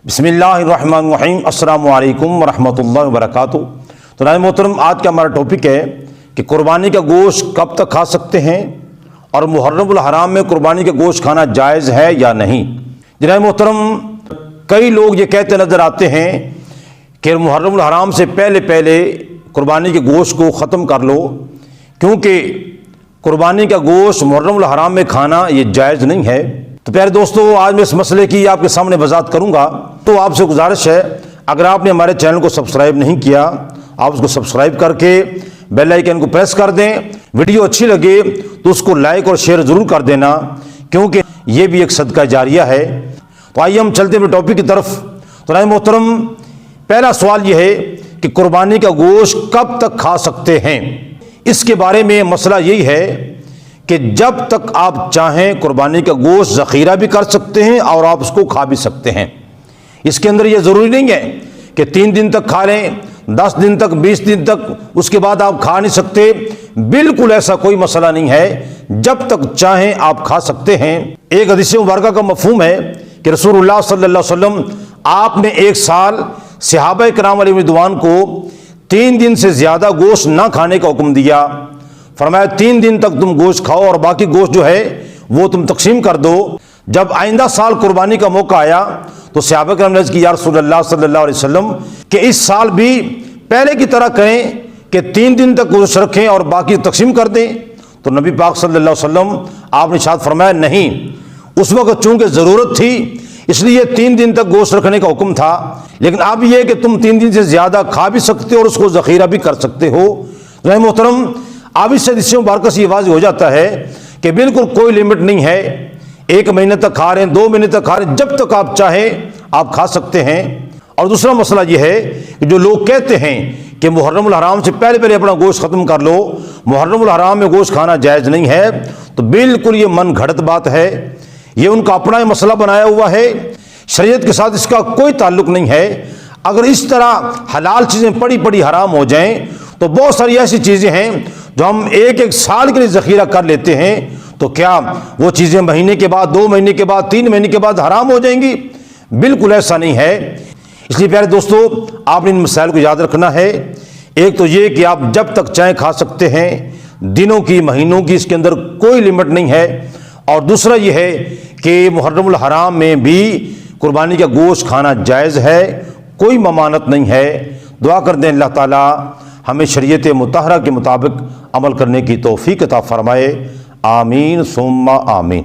बिस्मिल्लाहिर्रहमानिर्रहीम। अस्सलामु अलैकुम वरहमतुल्लाहि वबरकातुहू। तो नाज़रीन मोहतरम, आज का हमारा टॉपिक है कि कुर्बानी का गोश्त कब तक खा सकते हैं और मुहर्रमुल हराम में कुर्बानी का गोश्त खाना जायज़ है या नहीं। जनाब मोहतरम, कई लोग ये कहते नज़र आते हैं कि मुहर्रमुल हराम से पहले पहले कुर्बानी के गोश्त को ख़त्म कर लो, क्योंकि कुर्बानी का गोश्त मुहर्रमुल हराम में खाना ये जायज़ नहीं है। तो प्यारे दोस्तों, आज मैं इस मसले की आपके सामने वजाहत करूंगा। तो आपसे गुजारिश है, अगर आपने हमारे चैनल को सब्सक्राइब नहीं किया, आप उसको सब्सक्राइब करके बेल आइकन को प्रेस कर दें। वीडियो अच्छी लगे तो उसको लाइक और शेयर ज़रूर कर देना, क्योंकि ये भी एक सदका जारिया है। तो आइए हम चलते हैं टॉपिक की तरफ। तो नाज़रीन मोहतरम, पहला सवाल यह है कि कुर्बानी का गोश्त कब तक खा सकते हैं। इसके बारे में मसला यही है कि जब तक आप चाहें कुर्बानी का गोश्त ज़ख़ीरा भी कर सकते हैं और आप उसको खा भी सकते हैं। इसके अंदर यह ज़रूरी नहीं है कि 3 दिन तक खा लें, 10 दिन तक, 20 दिन तक, उसके बाद आप खा नहीं सकते। बिल्कुल ऐसा कोई मसला नहीं है, जब तक चाहें आप खा सकते हैं। एक हदीस मुबारका का मफ़हूम है कि रसूलुल्लाह सल्लल्लाहु अलैहि वसल्लम आपने एक साल सहाबा किराम रिज़वान को 3 दिन से ज़्यादा गोश्त ना खाने का हुक्म दिया। फरमाया 3 दिन तक तुम गोश्त खाओ और बाकी गोश्त जो है वो तुम तकसीम कर दो। जब आइंदा साल कुर्बानी का मौका आया तो सहाबा किराम ने अर्ज़ की, या रसूलल्लाह सल्लल्लाहु अलैहि वसल्लम, कि इस साल भी पहले की तरह करें कि 3 दिन तक गोश्त रखें और बाकी तकसीम कर दें। तो नबी पाक सल्लल्लाहु अलैहि वसल्लम आपने इरशाद फरमाया, नहीं, उस वक्त चूंकि ज़रूरत थी इसलिए 3 दिन तक गोश्त रखने का हुक्म था, लेकिन अब यह कि तुम 3 दिन से ज़्यादा खा भी सकते हो और उसको ज़ख़ीरा भी कर सकते हो। तो मोहतरम, अब इससे हदीस मुबारक से ये वाज़िह हो जाता है कि बिल्कुल कोई लिमिट नहीं है। 1 महीने तक खा रहे हैं, 2 महीने तक खा रहे हैं, जब तक आप चाहें आप खा सकते हैं। और दूसरा मसला ये है कि जो लोग कहते हैं कि मुहर्रमुल हराम से पहले पहले अपना गोश्त ख़त्म कर लो, मुहर्रमुल हराम में गोश्त खाना जायज़ नहीं है, तो बिल्कुल ये मन घड़त बात है। ये उनका अपना ही मसला बनाया हुआ है, शरीयत के साथ इसका कोई ताल्लुक़ नहीं है। अगर इस तरह हलाल चीज़ें पड़ी पड़ी हराम हो जाएं तो बहुत सारी ऐसी चीज़ें हैं जो हम एक साल के लिए ज़ख़ीरा कर लेते हैं, तो क्या वो चीज़ें महीने के बाद, 2 महीने के बाद, 3 महीने के बाद हराम हो जाएंगी? बिल्कुल ऐसा नहीं है। इसलिए प्यारे दोस्तों, आपने इन मसाइल को याद रखना है। एक तो ये कि आप जब तक चाहे खा सकते हैं, दिनों की, महीनों की, इसके अंदर कोई लिमिट नहीं है। और दूसरा ये है कि मुहर्रमुल हराम में भी कुर्बानी का गोश्त खाना जायज़ है, कोई ममानत नहीं है। दुआ कर दें अल्लाह ताला हमें शरीयत मुतहरा के मुताबिक अमल करने की तौफीक अता फरमाए। आमीन सुम्मा आमीन।